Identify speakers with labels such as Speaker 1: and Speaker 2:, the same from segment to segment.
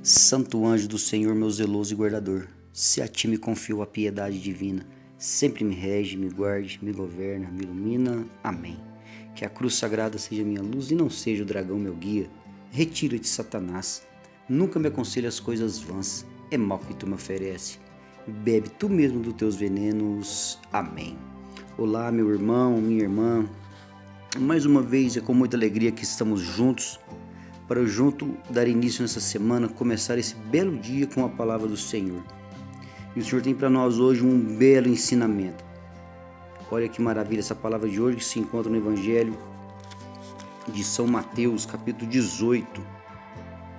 Speaker 1: Santo anjo do Senhor, meu zeloso e guardador, se a ti me confio a piedade divina, sempre me rege, me guarde, me governa, me ilumina. Amém. Que a cruz sagrada seja minha luz e não seja o dragão meu guia. Retira-te, Satanás. Nunca me aconselhe as coisas vãs. É mal que tu me oferece. Bebe tu mesmo dos teus venenos. Amém. Olá, meu irmão, minha irmã. Mais uma vez é com muita alegria que estamos juntos para junto dar início nessa semana, começar esse belo dia com a palavra do Senhor. E o Senhor tem para nós hoje um belo ensinamento. Olha que maravilha essa palavra de hoje que se encontra no Evangelho de São Mateus, capítulo 18,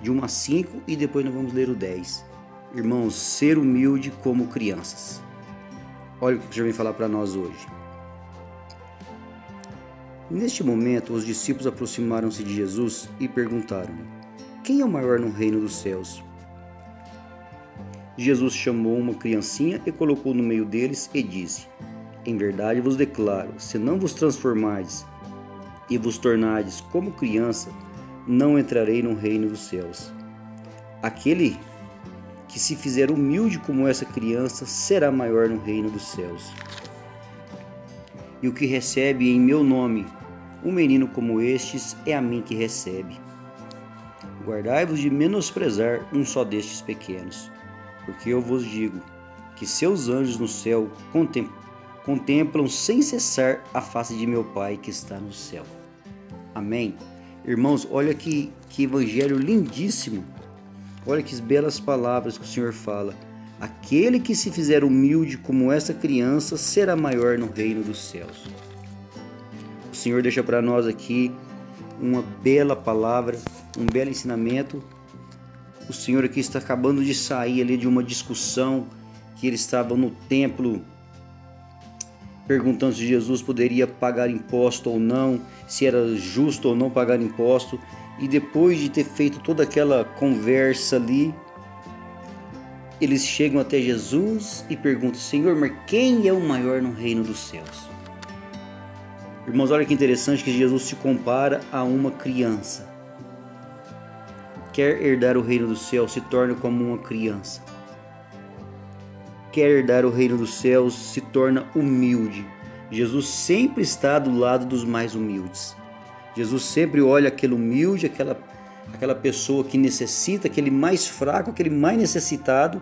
Speaker 1: de 1 a 5, e depois nós vamos ler o 10. Irmãos, ser humilde como crianças. Olha o que o Senhor vem falar para nós hoje. Neste momento, os discípulos aproximaram-se de Jesus e perguntaram-lhe: quem é o maior no reino dos céus? Jesus chamou uma criancinha e colocou no meio deles e disse: em verdade vos declaro, se não vos transformardes e vos tornardes como criança, não entrarei no reino dos céus. Aquele que se fizer humilde como essa criança será maior no reino dos céus. E o que recebe em meu nome um menino como estes é a mim que recebe. Guardai-vos de menosprezar um só destes pequenos, porque eu vos digo que seus anjos no céu contemplam sem cessar a face de meu Pai que está no céu. Amém? Irmãos, olha que evangelho lindíssimo. Olha que belas palavras que o Senhor fala. Aquele que se fizer humilde como essa criança será maior no reino dos céus. O Senhor deixa para nós aqui uma bela palavra, um belo ensinamento. O Senhor aqui está acabando de sair ali de uma discussão que ele estava no templo perguntando se Jesus poderia pagar imposto ou não, se era justo ou não pagar imposto. E depois de ter feito toda aquela conversa ali, eles chegam até Jesus e perguntam: Senhor, mas quem é o maior no reino dos céus? Irmãos, olha que interessante que Jesus se compara a uma criança. Quer herdar o reino dos céus, se torna como uma criança. Quer herdar o reino dos céus, se torna humilde. Jesus sempre está do lado dos mais humildes. Jesus sempre olha aquele humilde, aquela pessoa que necessita, aquele mais fraco, aquele mais necessitado,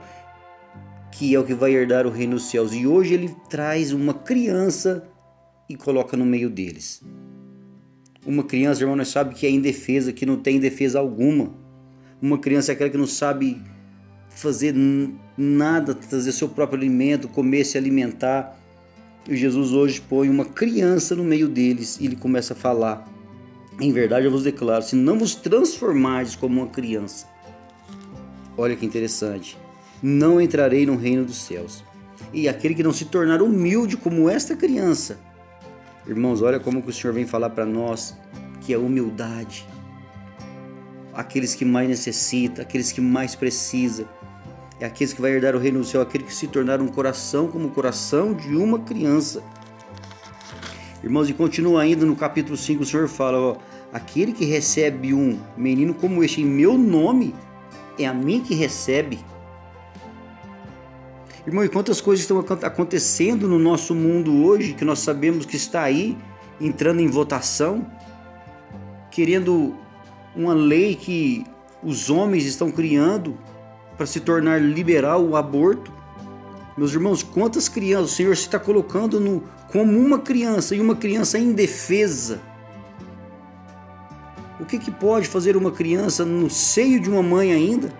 Speaker 1: que é o que vai herdar o reino dos céus. E hoje ele traz uma criança e coloca no meio deles. Uma criança, irmão, nós sabemos que é indefesa, que não tem defesa alguma. Uma criança é aquela que não sabe fazer nada, trazer seu próprio alimento, comer, se alimentar. E Jesus hoje põe uma criança no meio deles e ele começa a falar: em verdade eu vos declaro, se não vos transformardes como uma criança, olha que interessante, não entrarei no reino dos céus. E aquele que não se tornar humilde como esta criança, irmãos, olha como que o Senhor vem falar para nós que é humildade. Aqueles que mais necessitam, aqueles que mais precisam, é aqueles que vai herdar o reino do céu, aquele que se tornar um coração como o coração de uma criança. Irmãos, e continua ainda no capítulo 5, o Senhor fala: aquele que recebe um menino como este em meu nome, é a mim que recebe. Irmão, e quantas coisas estão acontecendo no nosso mundo hoje, que nós sabemos que está aí, entrando em votação, querendo uma lei que os homens estão criando para se tornar liberal o aborto. Meus irmãos, quantas crianças o Senhor se está colocando como uma criança, e uma criança indefesa. O que pode fazer uma criança no seio de uma mãe ainda?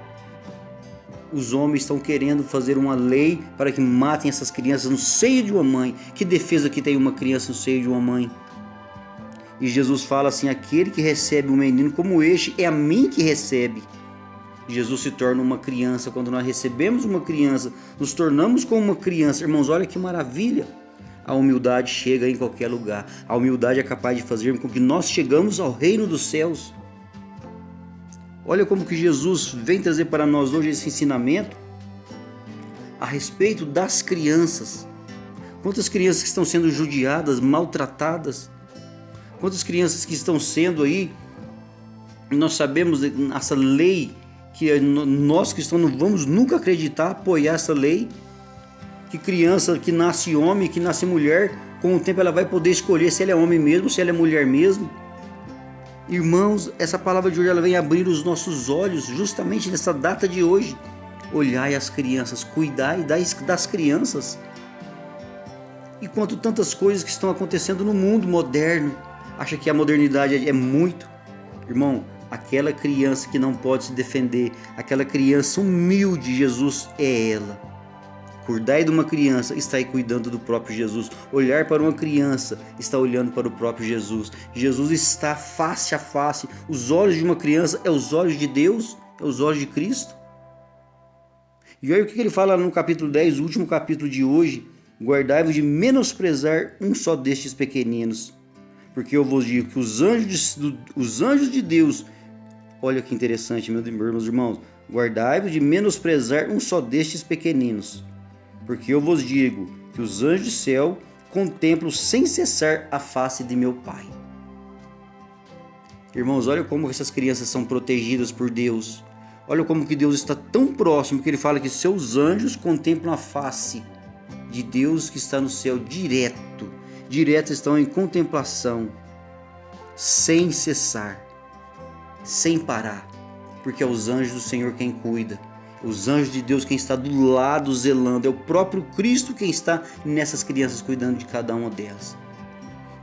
Speaker 1: Os homens estão querendo fazer uma lei para que matem essas crianças no seio de uma mãe. Que defesa que tem uma criança no seio de uma mãe? E Jesus fala assim: aquele que recebe um menino como este, é a mim que recebe. Jesus se torna uma criança. Quando nós recebemos uma criança, nos tornamos como uma criança. Irmãos, olha que maravilha. A humildade chega em qualquer lugar. A humildade é capaz de fazer com que nós chegamos ao reino dos céus. Olha como que Jesus vem trazer para nós hoje esse ensinamento a respeito das crianças. Quantas crianças que estão sendo judiadas, maltratadas. Quantas crianças que estão sendo aí, nós sabemos essa lei que nós cristãos não vamos nunca acreditar, apoiar essa lei, que criança que nasce homem, que nasce mulher, com o tempo ela vai poder escolher se ela é homem mesmo, se ela é mulher mesmo. Irmãos, essa palavra de hoje ela vem abrir os nossos olhos justamente nessa data de hoje. Olhai as crianças, cuidai das crianças. Enquanto tantas coisas que estão acontecendo no mundo moderno, acha que a modernidade é muito. Irmão, aquela criança que não pode se defender, aquela criança humilde, Jesus é ela. Cuidar de uma criança está aí cuidando do próprio Jesus. Olhar para uma criança está olhando para o próprio Jesus. Jesus está face a face. Os olhos de uma criança é os olhos de Deus, é os olhos de Cristo. E olha o que ele fala no capítulo 10, o último capítulo de hoje. Guardai-vos de menosprezar um só destes pequeninos, porque eu vos digo que os anjos de Deus, olha que interessante, meus irmãos, guardai-vos de menosprezar um só destes pequeninos, porque eu vos digo que os anjos do céu contemplam sem cessar a face de meu Pai. Irmãos, olha como essas crianças são protegidas por Deus. Olha como que Deus está tão próximo que ele fala que seus anjos contemplam a face de Deus que está no céu direto estão em contemplação, sem cessar, sem parar, porque é os anjos do Senhor quem cuida, os anjos de Deus quem está do lado zelando, é o próprio Cristo quem está nessas crianças cuidando de cada uma delas.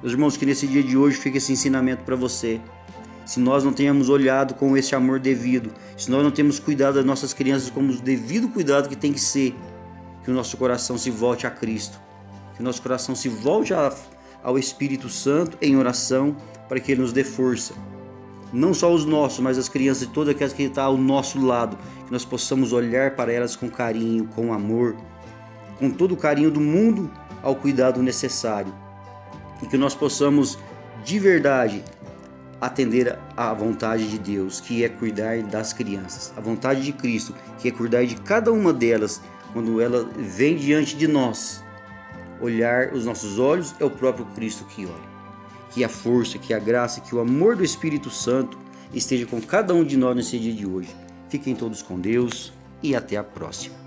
Speaker 1: Meus irmãos, que nesse dia de hoje fique esse ensinamento para você. Se nós não tenhamos olhado com esse amor devido, se nós não temos cuidado das nossas crianças como o devido cuidado que tem que ser, que o nosso coração se volte a Cristo, que o nosso coração se volte ao Espírito Santo em oração para que Ele nos dê força. Não só os nossos, mas as crianças e todas aquelas que estão ao nosso lado, que nós possamos olhar para elas com carinho, com amor, com todo o carinho do mundo ao cuidado necessário. E que nós possamos de verdade atender à vontade de Deus, que é cuidar das crianças. A vontade de Cristo, que é cuidar de cada uma delas. Quando ela vem diante de nós, olhar os nossos olhos é o próprio Cristo que olha. Que a força, que a graça, que o amor do Espírito Santo esteja com cada um de nós nesse dia de hoje. Fiquem todos com Deus e até a próxima.